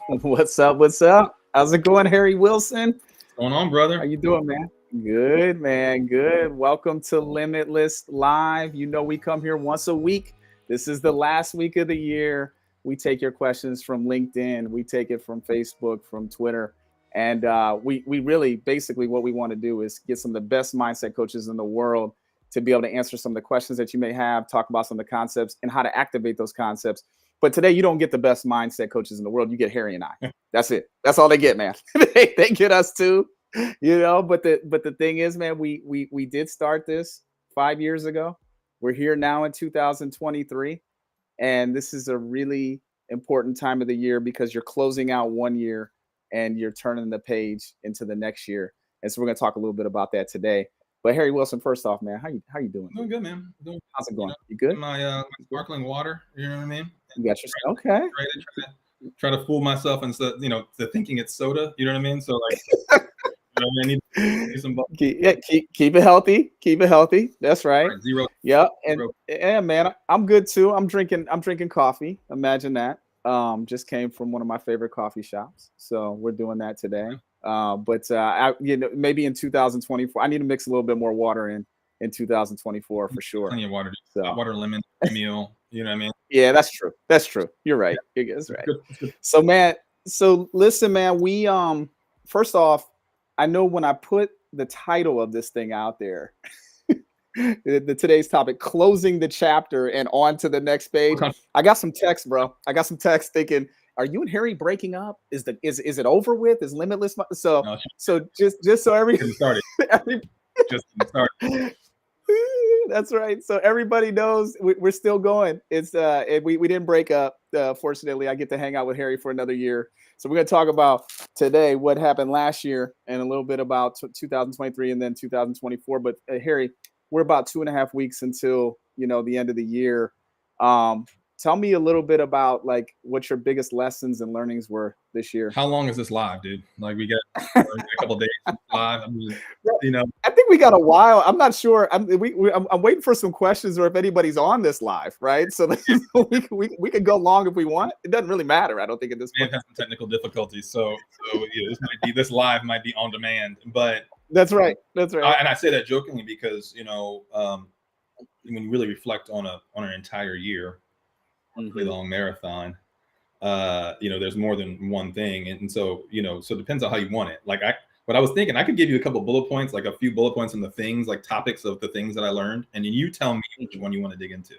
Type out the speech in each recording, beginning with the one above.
What's up? What's up? How's it going, Harry Wilson? What's going on, How brother? you doing, man? Good, man. Good. Welcome to Limitless Live. You know we come here once a week. This is the last week of the year. We take your questions from LinkedIn. We take it from Facebook, from Twitter, and we really basically what we want to do is get some of the best mindset coaches in the world to be able to answer some of the questions that you may have, talk about some of the concepts and how to activate those concepts. But today you don't get the best mindset coaches in the world. You get Harry and I. That's it. That's all they get, man. They get us too, But the thing is, man, we did start this 5 years ago. We're here now in 2023, and this is a really important time of the year because you're closing out one year and you're turning the page into the next year. And so we're going to talk a little bit about that today. But Harry Wilson, first off, man, how you doing? Doing good, man. Doing, How's it going? you know, You good? my sparkling water. You know what I mean? You got your okay. Try to fool myself instead, to thinking it's soda. You know what I mean? So like, I need some Keep it healthy. Keep it healthy. That's right. zero. Yeah, and yeah, man, I'm good too. I'm drinking coffee. Imagine that. Just came from one of my favorite coffee shops, so we're doing that today. Maybe in 2024, I need to mix a little bit more water in 2024 for sure. Plenty of water, So, hot water, lemon, meal. You know what I mean? yeah, that's true. That's true. You're right. That's right. So, man, listen, man, we first off, I know when I put the title of this thing out there, today's topic, closing the chapter and on to the next page. I got some text, bro. I got some text thinking, are you and Harry breaking up? Is it over with? Is Limitless? So just so everybody started. Just started. That's right. So everybody knows we're still going. It's we didn't break up. Fortunately, I get to hang out with Harry for another year. So we're going to talk about today what happened last year and a little bit about 2023 and then 2024. But Harry, we're about 2.5 weeks until the end of the year. Tell me a little bit about like what your biggest lessons and learnings were this year. How long is this live, dude? Like we got a couple days live. I mean, I think we got a while. I'm not sure. I'm waiting for some questions or if anybody's on this live, right? So we can go long if we want. It doesn't really matter. I don't think at this point. Has some technical difficulties, so this live might be on demand, but that's right. That's right. And I say that jokingly because when you really reflect on an entire year, really long marathon, there's more than one thing, and so so it depends on how you want it. Like what I was thinking, I could give you a couple bullet points, like a few bullet points on the things, like topics of the things that I learned, and then you tell me which one you want to dig into.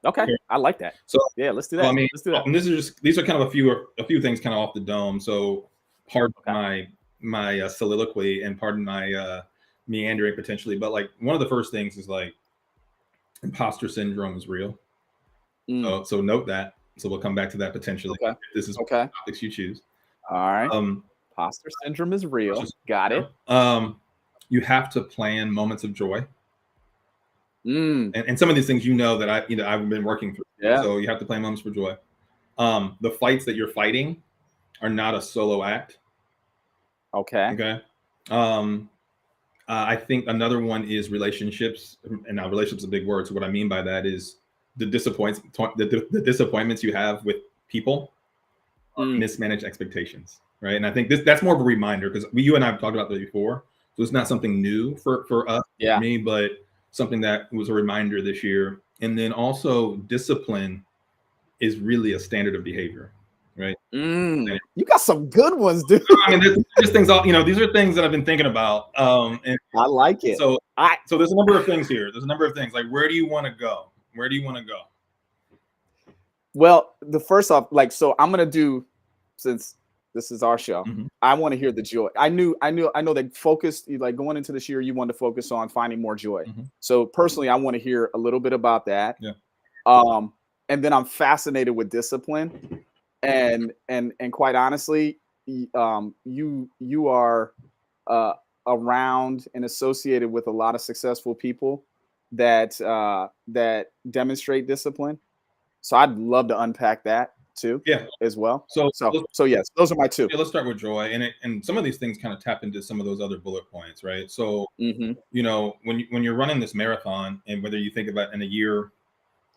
Okay, I like that. So yeah, let's do that. Well, I mean, let's do that. And these are kind of a few things kind of off the dome. So pardon my soliloquy and pardon my meandering potentially, but like one of the first things is like imposter syndrome is real. So note that. So we'll come back to that potentially. Okay. This is okay. Topics you choose. All right. Imposter syndrome is real. Got it. You have to plan moments of joy. And some of these things that I've been working through. Yeah. So you have to plan moments for joy. The fights that you're fighting are not a solo act. Okay. I think another one is relationships, and now relationships is a big word. So what I mean by that is the disappointments you have with people, mismanaged expectations, right? And I think that's more of a reminder because you and I have talked about that before. So it's not something new for us, for me, but something that was a reminder this year. And then also discipline is really a standard of behavior, right? You got some good ones, dude. I mean, there's things, these are things that I've been thinking about. And I like it. So there's a number of things here. There's a number of things like, where do you want to go? Where do you want to go? Well, the first off, so I'm going to do, since this is our show, I want to hear the joy. I know that focused, like going into this year, you want to focus on finding more joy. So personally, I want to hear a little bit about that. Yeah. And then I'm fascinated with discipline. And quite honestly, you are around and associated with a lot of successful people that demonstrate discipline. So I'd love to unpack that too, as well. So yes, those are my two. Let's start with joy, and some of these things kind of tap into some of those other bullet points, right? So when you're running this marathon, and whether you think about in a year,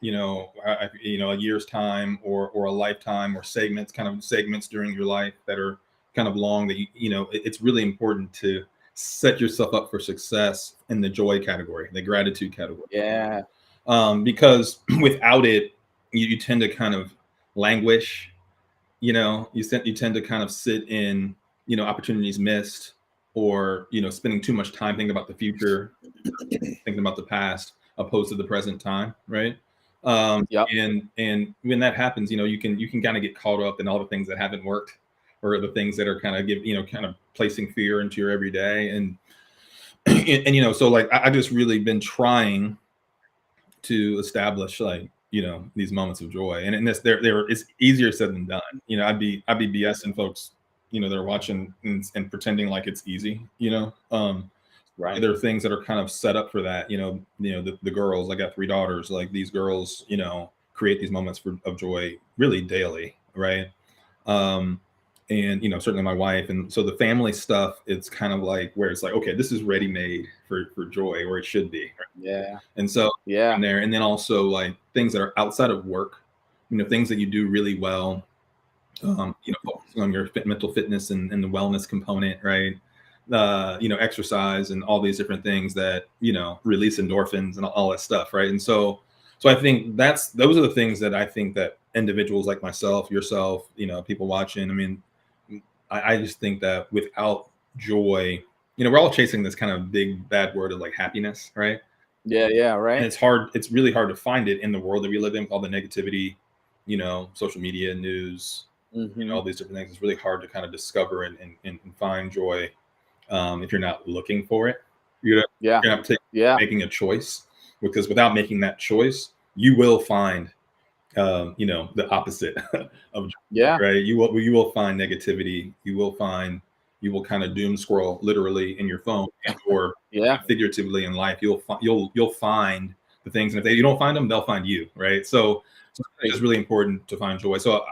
a year's time or a lifetime, or segments during your life that are kind of long, that it's really important to set yourself up for success in the joy category, the gratitude category. Yeah. Because without it, you tend to kind of languish. You tend to kind of sit in opportunities missed, or spending too much time thinking about the future, thinking about the past, opposed to the present time, right? Yep. And when that happens, you can kind of get caught up in all the things that haven't worked, or the things that are kind of placing fear into your everyday. And so like I just really been trying to establish, like, these moments of joy, and this there it's easier said than done. I'd be BSing folks, they're watching and pretending like it's easy. Right. There are things that are kind of set up for that. The girls, I got 3 daughters, like these girls, create these moments of joy really daily, right? And certainly my wife, and so the family stuff, it's kind of like where it's like, okay, this is ready made for joy, where it should be, right? Yeah. And so Yeah. in there, and then also like things that are outside of work, things that you do really well, focusing on your mental fitness and the wellness component, right? Exercise and all these different things that release endorphins and all that stuff, right? And so I think those are the things that I think that individuals like myself, yourself, people watching, I mean, I just think that without joy, we're all chasing this kind of big bad word of like happiness, right? Yeah. Right. And it's really hard to find it in the world that we live in, all the negativity, social media, news, all these different things. It's really hard to kind of discover and find joy, if you're not looking for it. You're gonna have to making a choice, because without making that choice, you will find the opposite of joy, right? You will find negativity. You will kind of doom scroll literally in your phone, or figuratively in life. You'll find the things, and if you don't find them, they'll find you, right? So it's really important to find joy. So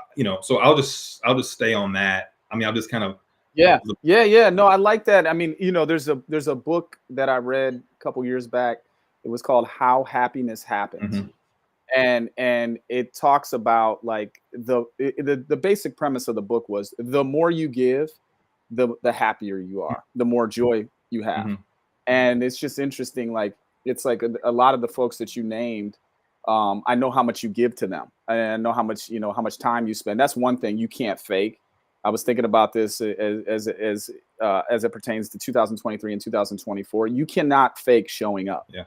so I'll just stay on that. I mean, I'll just kind of Yeah. No, I like that. I mean, there's a book that I read a couple years back. It was called How Happiness Happens. Mhm. And it talks about like the basic premise of the book was, the more you give, the happier you are, the more joy you have. Mhm. And it's just interesting, like it's like a lot of the folks that you named, I know how much you give to them. I know how much time you spend. That's one thing you can't fake. I was thinking about this as it pertains to 2023 and 2024. You cannot fake showing up. Yeah.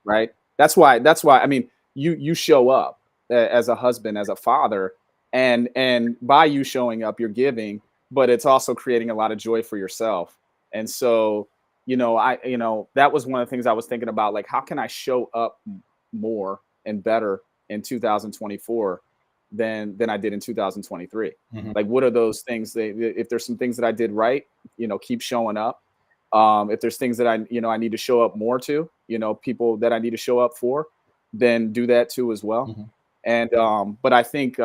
Right. That's why. I mean, you show up as a husband, as a father, and by you showing up, you're giving, but it's also creating a lot of joy for yourself. And so, that was one of the things I was thinking about, like, how can I show up more and better in 2024 than I did in 2023? Mhm. Like, what are those things? If there's some things that I did right, keep showing up. If there's things that I need to show up more to, people that I need to show up for, then do that too as well. Mhm. And but I think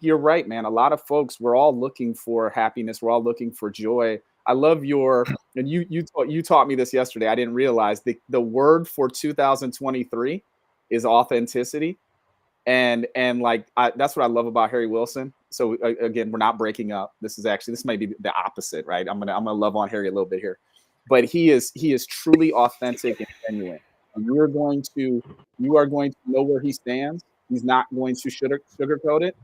you're right, man. A lot of folks, we're all looking for happiness. We're all looking for joy. I love and you taught me this yesterday. I didn't realize the word for 2023 is authenticity. And like that's what I love about Harry Wilson. So again, we're not breaking up. This may be the opposite, right? I'm gonna love on Harry a little bit here, but he is truly authentic and genuine. And you are going to know where he stands. He's not going to sugarcoat it.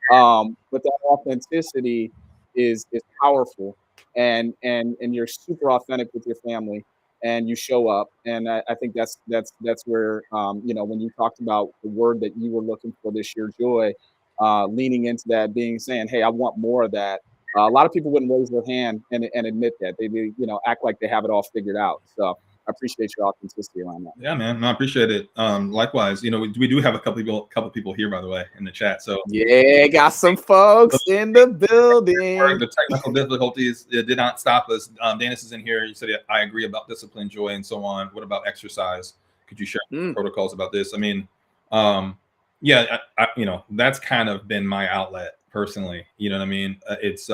But that authenticity is powerful, and you're super authentic with your family, and you show up. And I think that's where, when you talked about the word that you were looking for this year, joy, leaning into that, saying, hey, I want more of that. A lot of people wouldn't raise their hand and admit that. They act like they have it all figured out. So I appreciate your authenticity around that. Yeah, man. No, I appreciate it. Likewise, we do have a couple people here, by the way, in the chat. So yeah, got some folks in the building. The technical difficulties, it did not stop us. Dennis is in here. You said, I agree about discipline, joy, and so on. What about exercise? Could you share protocols about this? I mean, yeah, that's kind of been my outlet personally. You know what I mean? It's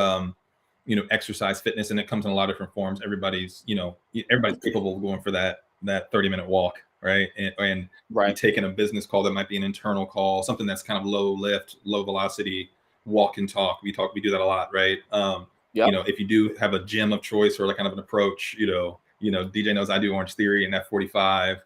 exercise, fitness, and it comes in a lot of different forms. Everybody's capable of going for that 30-minute walk, right? And Right. you taking a business call that might be an internal call, something that's kind of low lift, low velocity, walk and talk. We do that a lot, right? Yep. You know, if you do have a gym of choice or like kind of an approach, you know, DJ knows I do Orange Theory and F45,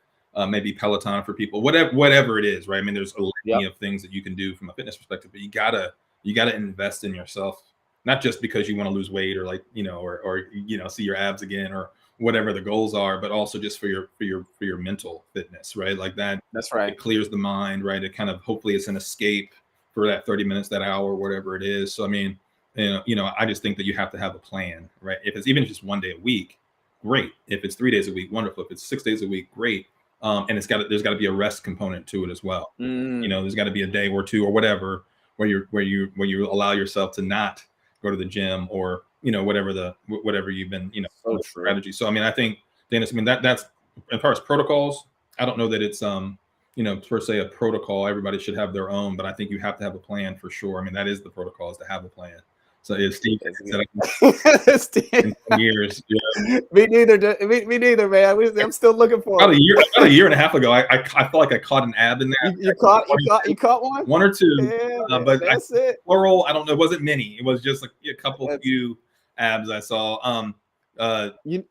maybe Peloton for people, whatever it is, right? I mean, there's a litany of things that you can do from a fitness perspective, but you gotta invest in yourself, not just because you want to lose weight or like, you know, or you know, see your abs again or whatever the goals are, but also just for your mental fitness, right? Like that. That's right. It clears the mind, right? It kind of, hopefully it's an escape for that 30 minutes, that hour, whatever it is. So I mean, you know, I just think that you have to have a plan, right? If it's even just one day a week, great. If it's 3 days a week, wonderful. If it's 6 days a week, great. And there's got to be a rest component to it as well. You know, there's got to be a day or two or whatever where you allow yourself to not go to the gym or, you know, whatever you've been, you know, strategy. So I mean, I think, Dennis, I mean, that's as far as protocols, I don't know that it's you know, per se a protocol. Everybody should have their own, but I think you have to have a plan for sure. I mean, that is the protocol, is to have a plan. So if Steve said in 10 years, yeah. Me neither, man. I'm still looking for about a year and a half ago. I felt like I caught an ab in there. You caught one? One or two, yeah, but that's it. Plural, I don't know. It wasn't many. It was just like a few abs I saw. You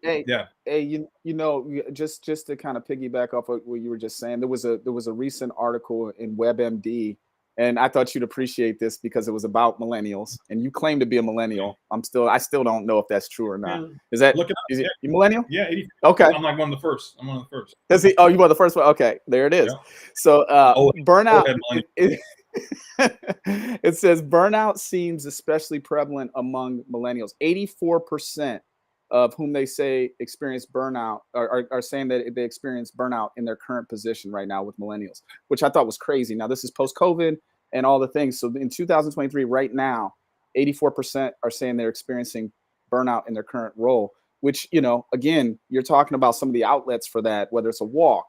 know, just to kind of piggyback off of what you were just saying, there was a recent article in WebMD, and I thought you'd appreciate this because it was about millennials, and you claim to be a millennial. I still don't know if that's true or not. Is that is it, you millennial? Yeah, 80. Okay. I'm like one of the first. I'm one of the first. Is he? Oh, you were the first one. Okay, there it is. Yeah. So burnout. It says burnout seems especially prevalent among millennials. 84% of whom they say experience burnout are saying that they experience burnout in their current position right now with millennials, which I thought was crazy. Now, this is post-COVID and all the things. So in 2023, right now, 84% are saying they're experiencing burnout in their current role, which, you know, again, you're talking about some of the outlets for that, whether it's a walk,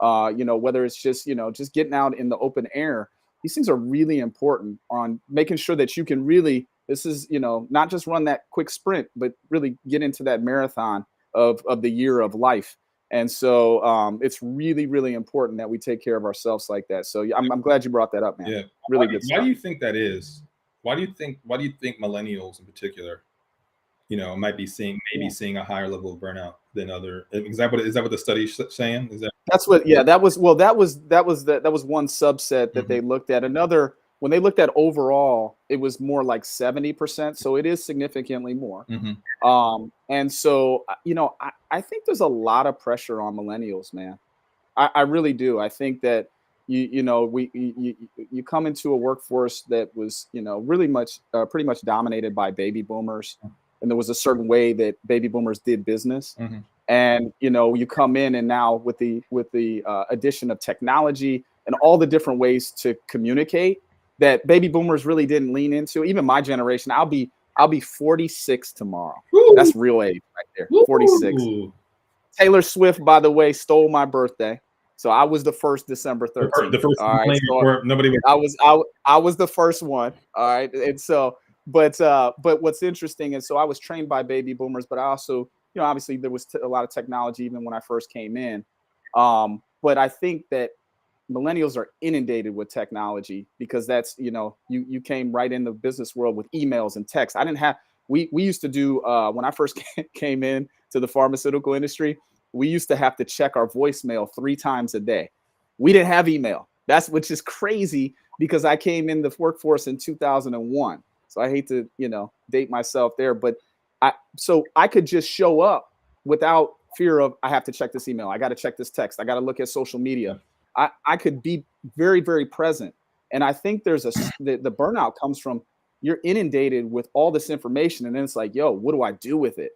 you know, whether it's just, you know, just getting out in the open air. These things are really important on making sure that you can really, this is, you know, not just run that quick sprint, but really get into that marathon of the year of life. And so it's really, really important that we take care of ourselves like that. So I'm glad you brought that up, man. Yeah. Really good stuff. Why do you think that is? Why do you think millennials in particular, you know, might be seeing a higher level of burnout than other? Is that what the study's saying? Is that? That's what, yeah, that was one subset that they looked at. Another, when they looked at overall, it was more like 70%. So it is significantly more. And so, you know, I think there's a lot of pressure on millennials, man. I really do. I think that, you come into a workforce that was, you know, really pretty much dominated by baby boomers. And there was a certain way that baby boomers did business. And, you know, you come in and now with the addition of technology and all the different ways to communicate that baby boomers really didn't lean into. Even my generation, I'll be 46 tomorrow. Woo! That's real age right there. Woo! 46. Taylor Swift, by the way, stole my birthday. So I was the first December 13th. The first all right. So nobody was. I was the first one. All right. And so, but what's interesting is, so I was trained by baby boomers, but I also, you know, obviously there was a lot of technology even when I first came in. But I think that millennials are inundated with technology because that's, you know, you came right in the business world with emails and texts. I didn't have, we used to do, when I first came in to the pharmaceutical industry, we used to have to check our voicemail 3 times a day. We didn't have email. Which is crazy because I came in the workforce in 2001. So I hate to, you know, date myself there, but so I could just show up without fear of, I have to check this email. I got to check this text. I got to look at social media. I could be very, very present. And I think there's the burnout comes from you're inundated with all this information. And then it's like, yo, what do I do with it?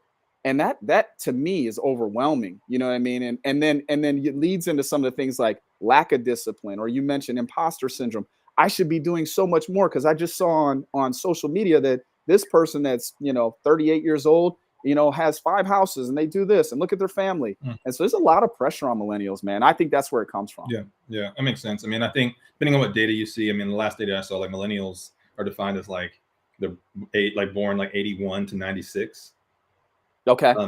And that to me is overwhelming. You know what I mean? And then it leads into some of the things like lack of discipline, or you mentioned imposter syndrome. I should be doing so much more because I just saw on social media that this person that's, you know, 38 years old, you know, has 5 houses and they do this and look at their family. And so there's a lot of pressure on millennials, man. I think that's where it comes from. Yeah, that makes sense. I mean, I think depending on what data you see, I mean, the last data I saw, like millennials are defined as like they're born like 81 to 96. Okay. I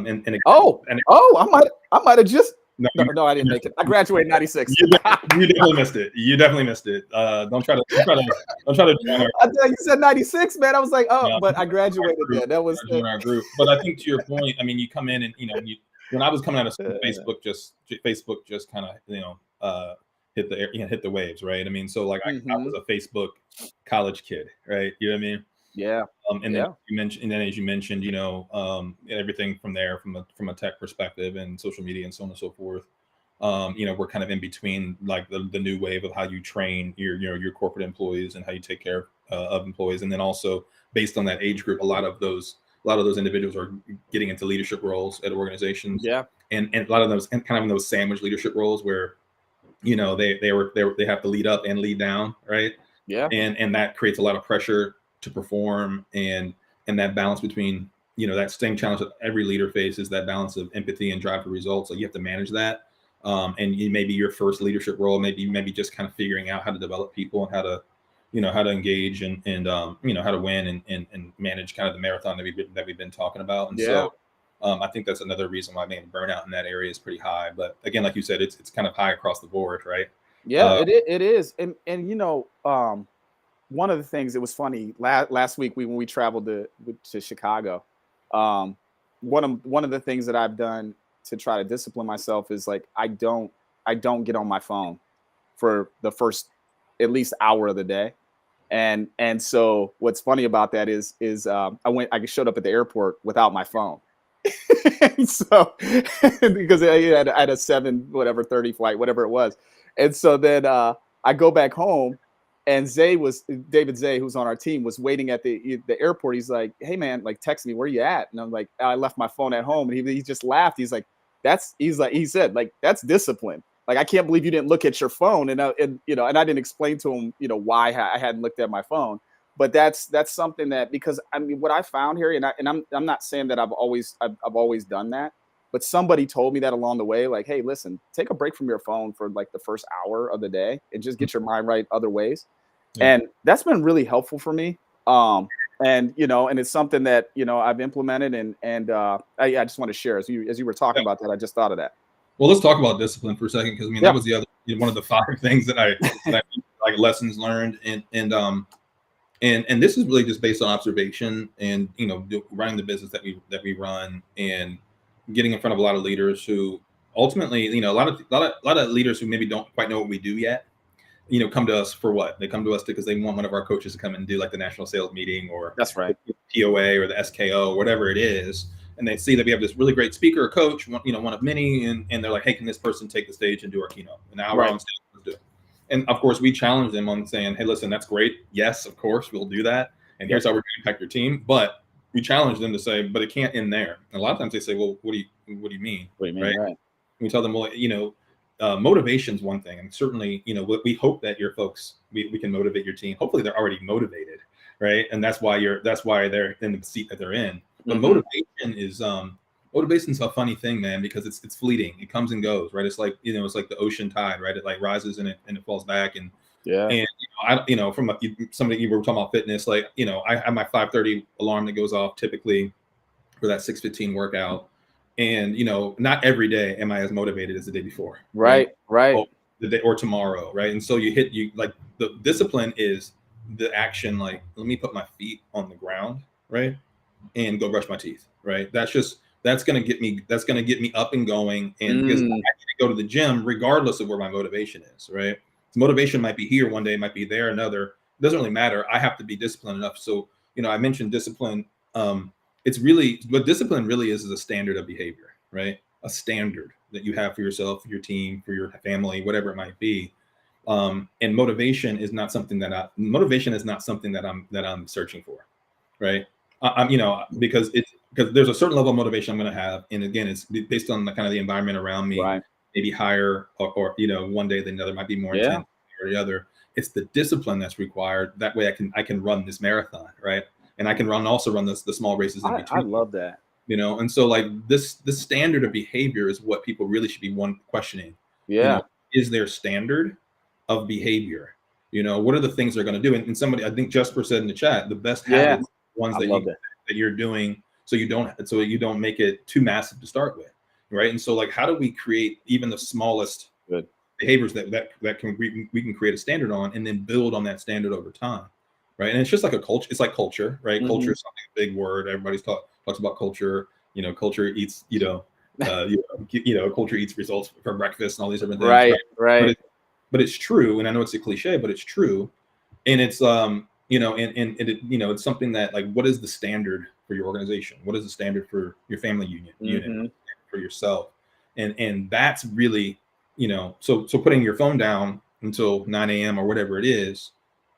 No, No, I didn't make it. I graduated in 96. you definitely missed it. You definitely missed it. Don't try to join our. I thought you said 96, man. I was like, oh, No, but I graduated then. That was join our group. But I think to your point, I mean, you come in and when I was coming out of school, Facebook just kind of hit the waves, right? I mean, so like I was a Facebook college kid, right? You know what I mean? Yeah. And then as you mentioned, everything from there, from a tech perspective and social media and so on and so forth. We're kind of in between like the new wave of how you train your corporate employees and how you take care of employees, and then also based on that age group, a lot of those individuals are getting into leadership roles at organizations. Yeah, and a lot of those and kind of in those sandwich leadership roles where they have to lead up and lead down, right? Yeah, and that creates a lot of pressure to perform, and that balance between that same challenge that every leader faces, that balance of empathy and drive for results. Like you have to manage that. And maybe your first leadership role, maybe just kind of figuring out how to develop people and how to engage and how to win and manage kind of the marathon that we've been talking about. And so I think that's another reason why maybe burnout in that area is pretty high. But again, like you said, it's kind of high across the board, right? Yeah, it is. And one of the things, it was funny last week when we traveled to Chicago, one of the things that I've done to try to discipline myself is like I don't get on my phone for the first at least hour of the day. And so what's funny about that is I showed up at the airport without my phone. So because I had a 7:30 flight, whatever it was. And so then I go back home, and David Zay, who's on our team, was waiting at the airport. He's like, "Hey man, like text me, where you at?" And I'm like, "I left my phone at home." And he just laughed. He's like, he said, that's discipline. Like, I can't believe you didn't look at your phone. And I didn't explain to him, why I hadn't looked at my phone. But that's something that, because I mean, what I found here, and I'm not saying that I've always done that, but somebody told me that along the way, like, hey, listen, take a break from your phone for like the first hour of the day and just get your mind right other ways. Yeah. And that's been really helpful for me. And it's something that I've implemented, and I just want to share as you were talking about that. I just thought of that. Well, let's talk about discipline for a second, because I mean that was the other one of the 5 things that I like lessons learned, and this is really just based on observation and running the business that we run and getting in front of a lot of leaders who ultimately a lot of leaders who maybe don't quite know what we do yet. Come to us for what? They come to us because they want one of our coaches to come and do like the national sales meeting, or that's right, the POA or the SKO, whatever it is. And they see that we have this really great speaker or coach, one of many, and they're like, hey, can this person take the stage and do our keynote? And now we're on stage, let's do it. And of course, we challenge them on saying, hey, listen, that's great. Yes, of course, we'll do that. And here's how we're going to impact your team. But we challenge them to say, but it can't end there. And a lot of times they say, well, what do you mean? What do you mean? Right? And we tell them, well, motivation is one thing. And certainly, we hope that your folks, we can motivate your team. Hopefully they're already motivated, right? And that's why they're in the seat that they're in. But motivation's a funny thing, man, because it's fleeting. It comes and goes, right? It's like, it's like the ocean tide, right? It like rises and it falls back. And from somebody, you were talking about fitness, like, I have my 5:30 alarm that goes off typically for that 6:15 workout. And, not every day am I as motivated as the day before. Right. Or the day or tomorrow. Right. And so like the discipline is the action, like, let me put my feet on the ground, right, and go brush my teeth. Right. That's going to get me up and going. And because I need to go to the gym, regardless of where my motivation is. Right. Motivation might be here one day, might be there another. It doesn't really matter. I have to be disciplined enough. So, I mentioned discipline. It's really what discipline really is a standard of behavior, right? A standard that you have for yourself, for your team, for your family, whatever it might be. And motivation is not something that I'm searching for, right? Because there's a certain level of motivation I'm going to have, and again, it's based on the kind of the environment around me, right. Maybe higher or one day than the other might be more intense or the other. It's the discipline that's required. That way, I can run this marathon, right? And I can also run the small races in between. I love that. And so like this standard of behavior is what people really should be questioning. Yeah. Is there standard of behavior? What are the things they're going to do? And somebody, I think Jesper said in the chat, the best habits, ones that you're doing, so you don't make it too massive to start with. right? And so like, how do we create even the smallest Good. behaviors that can we can create a standard on, and then build on that standard over time, right? And it's just like a culture. It's like culture, right? Culture is something, a big word. Everybody's talks about culture. Culture eats, culture eats results for breakfast and all these different things, Right. But it's true, and I know it's a cliche, but it's true, and it's and it's something that, like, what is the standard for your organization? What is the standard for your family unit for yourself? And that's really, so putting your phone down until 9 a.m. or whatever it is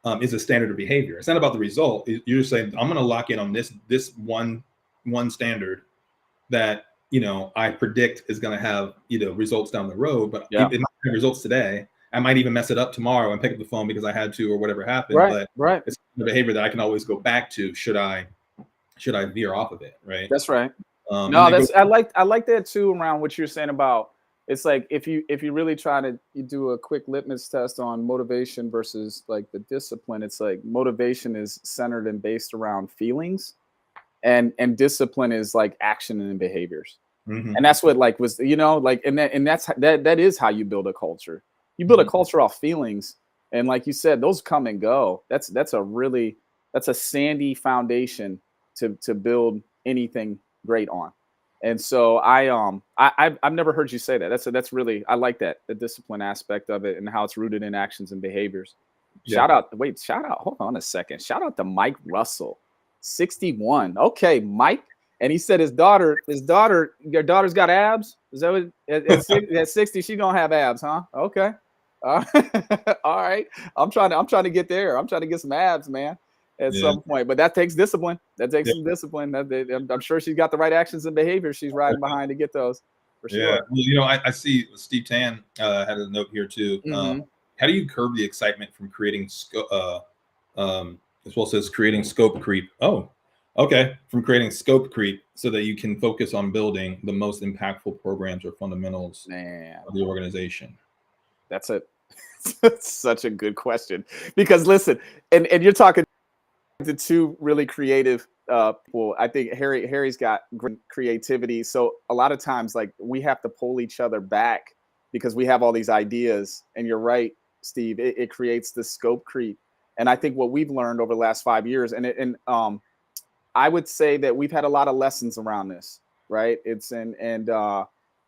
a standard of behavior. It's not about the result. You're just saying, I'm going to lock in on this one standard that I predict is going to have results down the road, but it might have results today. I might even mess it up tomorrow and pick up the phone because I had to or whatever happened. But it's the behavior that I can always go back to. Should I veer off of it? Right. That's right. I like that too, around what you're saying about, it's like if you really try to do a quick litmus test on motivation versus like the discipline, it's like motivation is centered and based around feelings, and discipline is like action and behaviors. And that's what like was, and that is how you build a culture. You build a culture off feelings, and like you said, those come and go. That's a sandy foundation to build anything great on. And so I've never heard you say that. That's really, I like that, the discipline aspect of it and how it's rooted in actions and behaviors. Shout out. Hold on a second. Shout out to Mike Russell, 61. Okay, Mike. And he said your daughter's got abs. Is that what at 60 she's gonna have abs, huh? Okay. All right. I'm trying to get there. I'm trying to get some abs, man, at some point. But that takes discipline. That takes some discipline. I'm sure she's got the right actions and behaviors she's riding behind to get those, for sure. Yeah. Well, I see Steve Tan had a note here too. How do you curb the excitement from creating as well says creating scope creep? Oh, okay. From creating scope creep so that you can focus on building the most impactful programs or fundamentals of the organization. That's such a good question, because listen, and you're talking to two really creative people. I think Harry's got great creativity. So a lot of times, like, we have to pull each other back because we have all these ideas. And you're right, Steve, it creates the scope creep. And I think what we've learned over the last 5 years, and I would say that we've had a lot of lessons around this, right?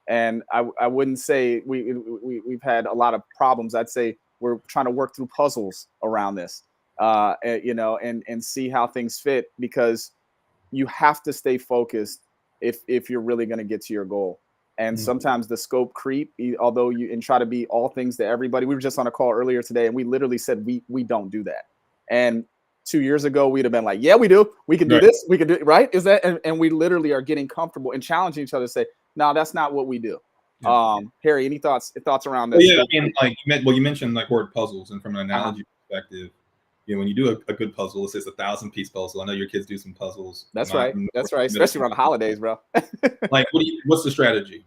And I wouldn't say we've had a lot of problems. I'd say we're trying to work through puzzles around this, and see how things fit, because you have to stay focused if you're really going to get to your goal. And sometimes the scope creep, although you try to be all things to everybody. We were just on a call earlier today, and we literally said we don't do that. And 2 years ago, we'd have been like, yeah, we do. We can do this. We can do it, right? Is that? And we literally are getting comfortable and challenging each other to say, no, that's not what we do. Harry, any thoughts around this? Well, yeah, I mean, you mentioned like word puzzles, and from an analogy perspective, when you do a good puzzle, let's say it's 1,000-piece puzzle. I know your kids do some puzzles. That's right. Especially around the holidays, bro. Like, what's the strategy?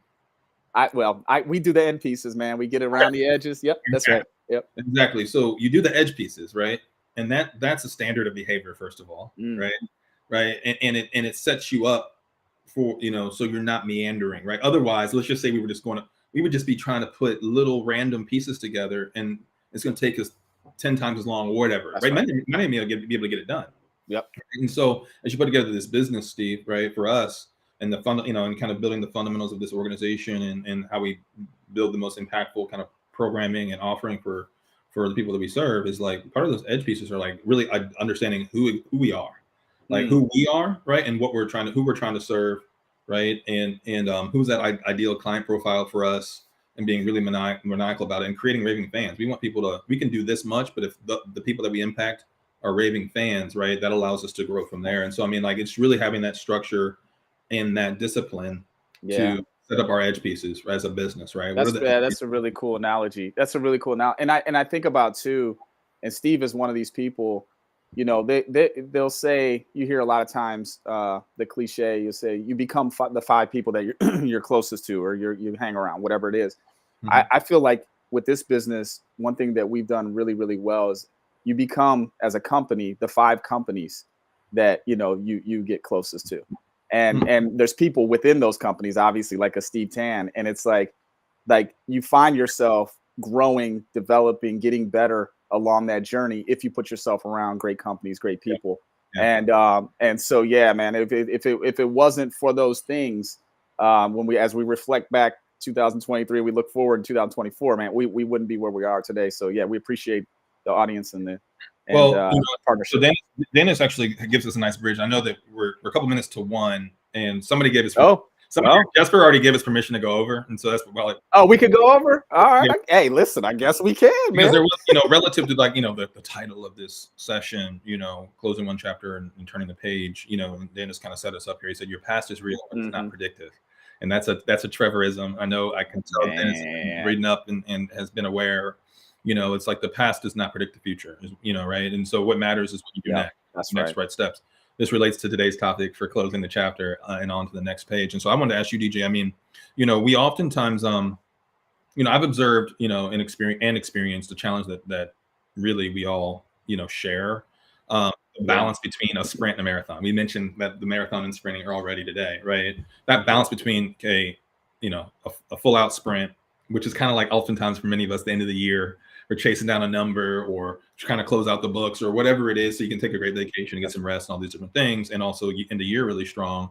We do the end pieces, man. We get around the edges. Yep, that's right. Yep, exactly. So you do the edge pieces, right? And that's a standard of behavior, first of all, right? And it sets you up for, so you're not meandering, right? Otherwise, let's just say we would just be trying to put little random pieces together, and it's going to take us 10 times as long or whatever, right? Many of me will be able to get it done. Yep. And so as you put together this business, Steve, right, for us, and the fund, and kind of building the fundamentals of this organization, and how we build the most impactful kind of programming and offering for the people that we serve, is like part of those edge pieces are like really understanding who we are, like who we are, right, and who we're trying to serve, right, and who's that ideal client profile for us, and being really maniacal about it, and creating raving fans. We want people we can do this much, but if the people that we impact are raving fans, right, that allows us to grow from there. And so, I mean, like, it's really having that structure and that discipline to set up our edge pieces as a business, right? That's a really cool analogy. And I think about too, and Steve is one of these people, they'll say, you hear a lot of times the cliche, you say you become the 5 people that you're closest to, or you hang around, whatever it is. I feel like with this business, one thing that we've done really, really well is you become, as a company, the 5 companies that you get closest to. and there's people within those companies, obviously, like a Steve Tan, and it's like you find yourself growing, developing, getting better along that journey if you put yourself around great companies, great people. And so yeah, man, if it wasn't for those things, as we reflect back 2023, we look forward to 2024, man, we wouldn't be where we are today. So yeah, we appreciate the audience and the partnership. So Dennis actually gives us a nice bridge. I know that we're a couple minutes to one, and somebody gave us Jesper already gave us permission to go over, and so that's we could go over. All right. Yeah. Hey, listen, I guess we can, because man. there was, relative to the title of this session, closing one chapter and turning the page, and Dennis kind of set us up here. He said, your past is real, but it's not predictive. And that's a Trevorism. I know, I can tell Dennis reading up and has been aware, it's like the past does not predict the future, right? And so what matters is what you do next. That's next right steps. This relates to today's topic for closing the chapter and on to the next page. And so I wanted to ask you, DJ, I mean, we oftentimes, I've observed, and experienced the challenge that really we all, share, the balance between a sprint and a marathon. We mentioned that the marathon and sprinting are already today, right? That balance between a full out sprint, which is kind of like oftentimes for many of us, the end of the year, or chasing down a number, or kind of close out the books, or whatever it is, so you can take a great vacation and get some rest and all these different things, and also end the year really strong.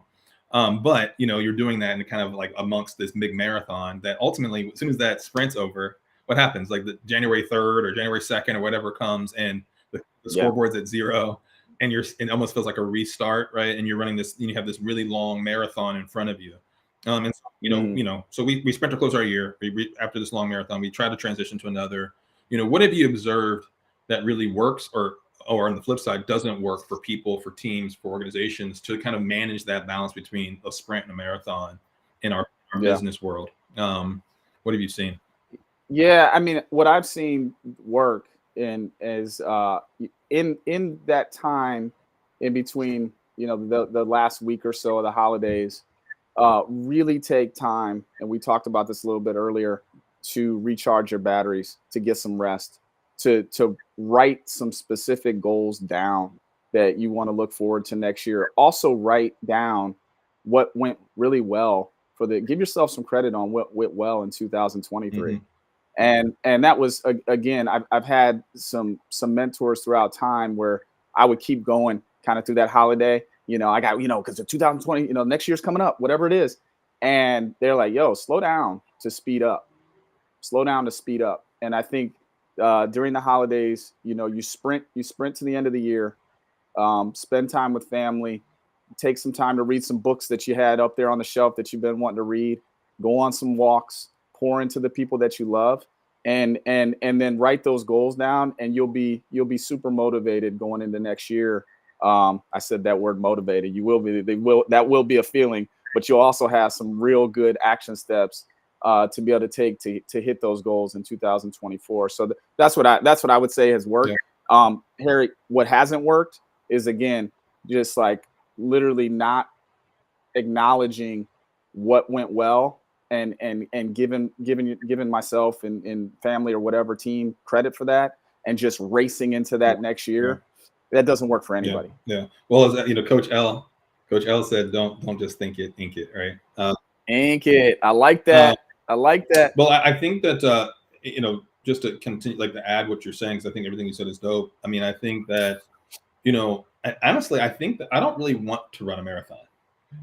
But you're doing that in kind of like amongst this big marathon that ultimately, as soon as that sprint's over, what happens? Like the January 3rd or January 2nd or whatever comes, and the scoreboard's at 0, and it almost feels like a restart, right? And you're running this, you have this really long marathon in front of you. And so we sprint to close our year. After this long marathon, we try to transition to another. What have you observed that really works, or on the flip side doesn't work for people, for teams, for organizations to kind of manage that balance between a sprint and a marathon in our business world? What have you seen? Yeah, I mean, what I've seen work in that time in between, the last week or so of the holidays, really take time, and we talked about this a little bit earlier, to recharge your batteries, to get some rest, to write some specific goals down that you want to look forward to next year. Also write down what went really well give yourself some credit on what went well in 2023. And that was, again, I've had some mentors throughout time where I would keep going kind of through that holiday. I got, because the 2020, next year's coming up, whatever it is. And they're like, yo, slow down to speed up. Slow down to speed up. And I think during the holidays, you sprint to the end of the year, spend time with family, take some time to read some books that you had up there on the shelf that you've been wanting to read, go on some walks, pour into the people that you love, and then write those goals down, and you'll be super motivated going into next year. I said that word motivated. You will be. That will be a feeling, but you'll also have some real good action steps to be able to take to hit those goals in 2024. So that's what I would say has worked. Yeah. Harry, what hasn't worked is, again, just like literally not acknowledging what went well and giving myself and family or whatever team credit for that, and just racing into that next year. That doesn't work for anybody. Yeah. Well, Coach L said, don't just think it, ink it, right? Ink it. I like that. I like that. Well, I think that, just to continue, like, to add what you're saying, because I think everything you said is dope. I mean, I think that, honestly, I think that I don't really want to run a marathon.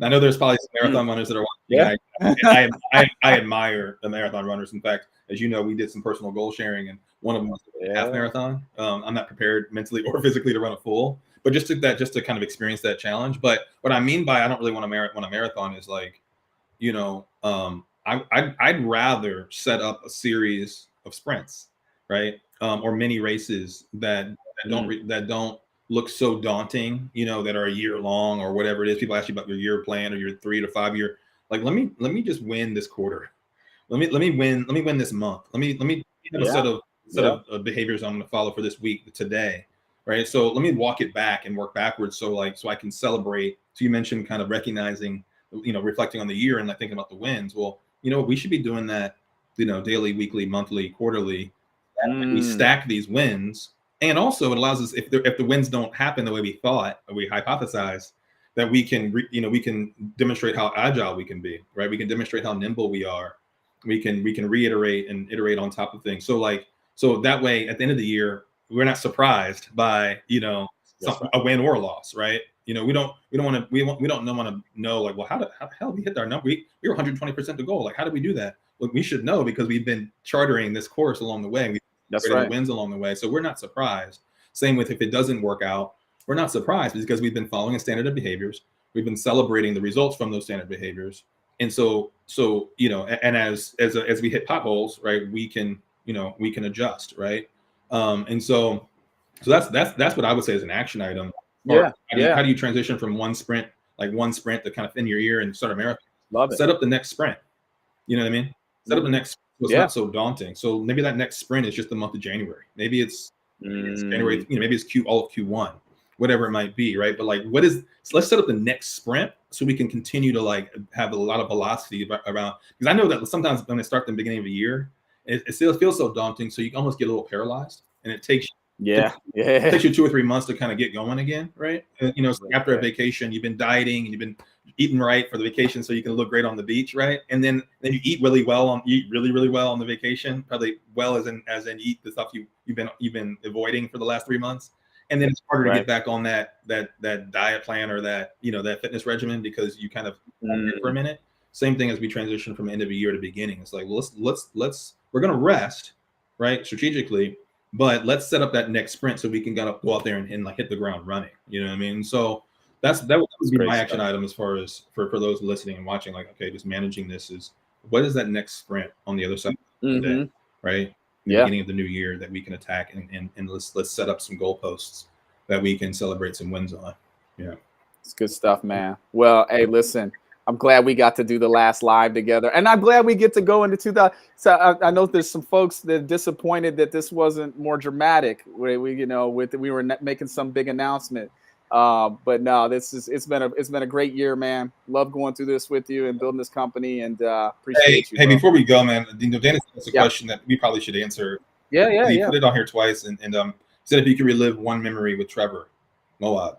I know there's probably some marathon runners that are watching. Yeah. I admire the marathon runners. In fact, as you know, we did some personal goal sharing, and one of them was a half marathon. I'm not prepared mentally or physically to run a full, but just to kind of experience that challenge. But what I mean by I don't really want to marathon is like, I'd rather set up a series of sprints, right? Or mini races that don't look so daunting, that are a year long or whatever it is. People ask you about your year plan or your 3 to 5 year. Like, let me just win this quarter. Let me win this month. Let me have a set of behaviors I'm going to follow for this week, today, right? So let me walk it back and work backwards. So I can celebrate. So you mentioned kind of recognizing, reflecting on the year and thinking about the wins. Well, we should be doing that, daily, weekly, monthly, quarterly. We stack these wins. And also it allows us, if the wins don't happen the way we thought, or we hypothesized, that we can, we can demonstrate how agile we can be, right? We can demonstrate how nimble we are. We can reiterate and iterate on top of things. So that way, at the end of the year, we're not surprised by, a win or a loss, right? We don't want to know like, well, how the hell did we hit our number? We were 120% to goal. Like, how did we do that? Well, we should know because we've been chartering this course along the way. That's right. Wins along the way. So we're not surprised. Same with if it doesn't work out, we're not surprised because we've been following a standard of behaviors. We've been celebrating the results from those standard behaviors. And so and as we hit potholes, right, we can adjust, right? And so that's what I would say is an action item. Yeah. How do you transition from one sprint to kind of in your ear and start a marathon? Love it. Set up the next sprint. You know what I mean? Set up the next. So it's not so daunting. So maybe that next sprint is just the month of January. Maybe it's January. Maybe it's all of Q1, whatever it might be, right? But like, let's set up the next sprint so we can continue to like have a lot of velocity around. Because I know that sometimes when I start at the beginning of a year, it still feels so daunting. So you almost get a little paralyzed, and it takes it takes you 2 or 3 months to kind of get going again, right? And, after a vacation, you've been dieting and you've been eating right for the vacation so you can look great on the beach, right? And then you eat really well on the vacation, probably well as in eat the stuff you've been avoiding for the last 3 months. And then it's harder to get back on that diet plan or that fitness regimen because you kind of for a minute. Same thing as we transition from end of the year to beginning. It's like, well, we're gonna rest, right, strategically, but let's set up that next sprint so we can go out there and like hit the ground running. You know what I mean? So that would be my action item as far as for those listening and watching. Like, okay, just managing this is what is that next sprint on the other side of the day, right? The beginning of the new year that we can attack and let's set up some goalposts that we can celebrate some wins on. Yeah, it's good stuff, man. Well, hey, listen, I'm glad we got to do the last live together, and I'm glad we get to go into 2000. So I know there's some folks that are disappointed that this wasn't more dramatic. We were making some big announcement, but no, it's been a great year, man. Love going through this with you and building this company, and appreciate you. Hey, before we go, man, Dennis asked a question that we probably should answer. He put it on here twice, and said if you could relive one memory with Trevor Moawad.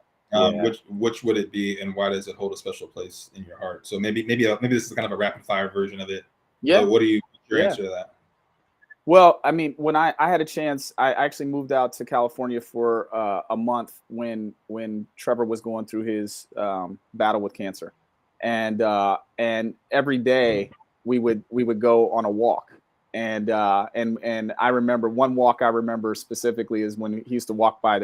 Which would it be, and why does it hold a special place in your heart? So maybe this is kind of a rapid fire version of it. Yeah. What are your answer to that? Well, I mean, when I had a chance, I actually moved out to California for a month when Trevor was going through his battle with cancer, and every day we would go on a walk, and I remember one walk I remember specifically is when we used to walk by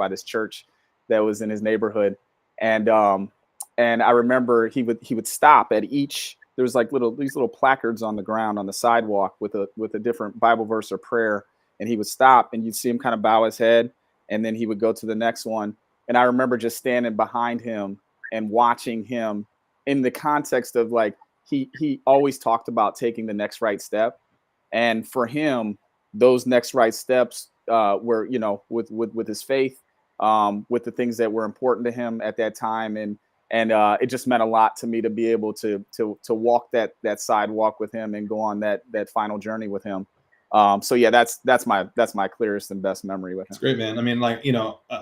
this church that was in his neighborhood, and I remember he would stop at each. There was like these little placards on the ground on the sidewalk with a different Bible verse or prayer, and he would stop, and you'd see him kind of bow his head, and then he would go to the next one. And I remember just standing behind him and watching him in the context of like he always talked about taking the next right step, and for him, those next right steps were with his faith. With the things that were important to him at that time, and it just meant a lot to me to be able to walk that sidewalk with him and go on that final journey with him. So yeah, that's my clearest and best memory with him. That's great, man. I mean, like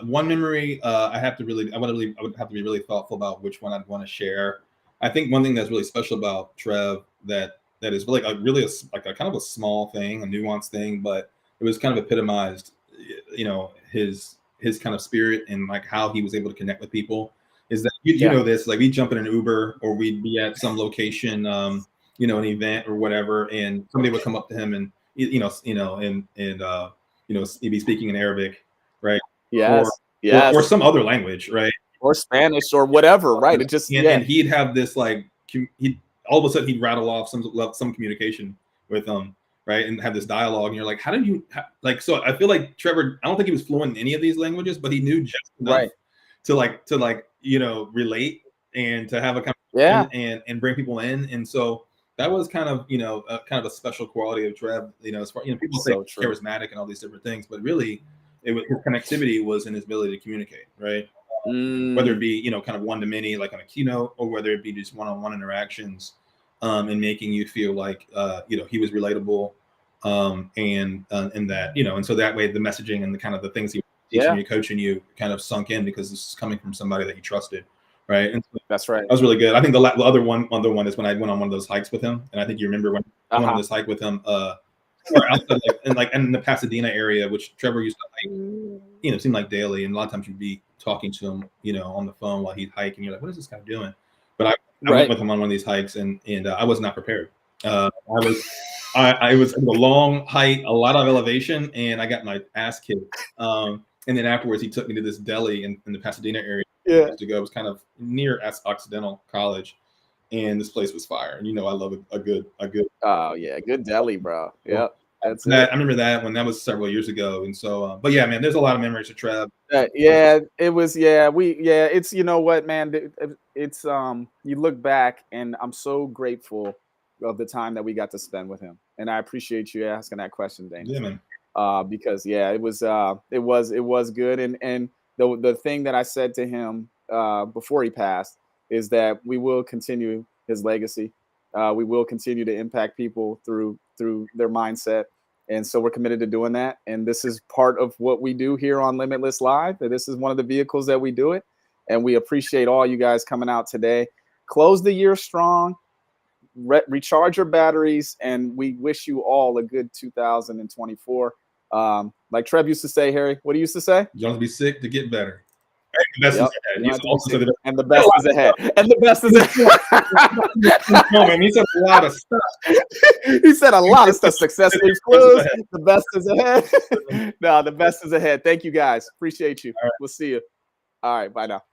one memory, I would have to be really thoughtful about which one I'd want to share. I think one thing that's really special about Trev that is really a kind of a small thing, a nuanced thing, but it was kind of epitomized, his kind of spirit and like how he was able to connect with people is that you know this, like we jump in an Uber or we'd be at some location, an event or whatever, and somebody would come up to him and he'd be speaking in Arabic, right? Or some other language, right? Or Spanish or whatever, right? It just and he'd have this like all of a sudden he'd rattle off some communication with them. Right, and have this dialogue, and you're like, how did you So I feel like Trevor, I don't think he was fluent in any of these languages, but he knew just enough to relate and to have a conversation and bring people in. And so that was kind of a special quality of Trev. As far people say charismatic and all these different things, but really, his connectivity was in his ability to communicate, right? Whether it be kind of one to many, like on a keynote, or whether it be just one-on-one interactions, and making you feel like he was relatable. And that, and so that way the messaging and the kind of the things he was teaching you, coaching you kind of sunk in because this is coming from somebody that you trusted, right? And so That's right. that was really good. I think the other one is when I went on one of those hikes with him, and I think you remember when I went on this hike with him, or outside, in the Pasadena area, which Trevor used to hike, it seemed like daily, and a lot of times you'd be talking to him, on the phone while he'd hike, and you're like, what is this guy doing? But I went with him on one of these hikes, and I was not prepared. I was in a long height, a lot of elevation, and I got my ass kicked. And then afterwards, he took me to this deli in the Pasadena area. To go. It was kind of near Occidental College, and this place was fire. And I love a good. Oh yeah, good deli, bro. Yep. That's it. I remember that when that was several years ago, and so. But yeah, man, there's a lot of memories of Trev. Yeah, it was. Yeah, it's what, man. It's you look back, and I'm so grateful of the time that we got to spend with him, and I appreciate you asking that question, Dana. Yeah, man. Because it was good, and the thing that I said to him before he passed is that we will continue his legacy. We will continue to impact people through their mindset. And so we're committed to doing that. And this is part of what we do here on Limitless Live. This is one of the vehicles that we do it. And we appreciate all you guys coming out today. Close the year strong, recharge your batteries, and we wish you all a good 2024. Like Trev used to say, Harry, what do you used to say? You don't have to be sick to get better. And the best is ahead. And the best is ahead. No, man, he said a lot of stuff. He said a lot of stuff. Success is close. The best is ahead. No, the best is ahead. Thank you, guys. Appreciate you. We'll see you. All right. Bye now.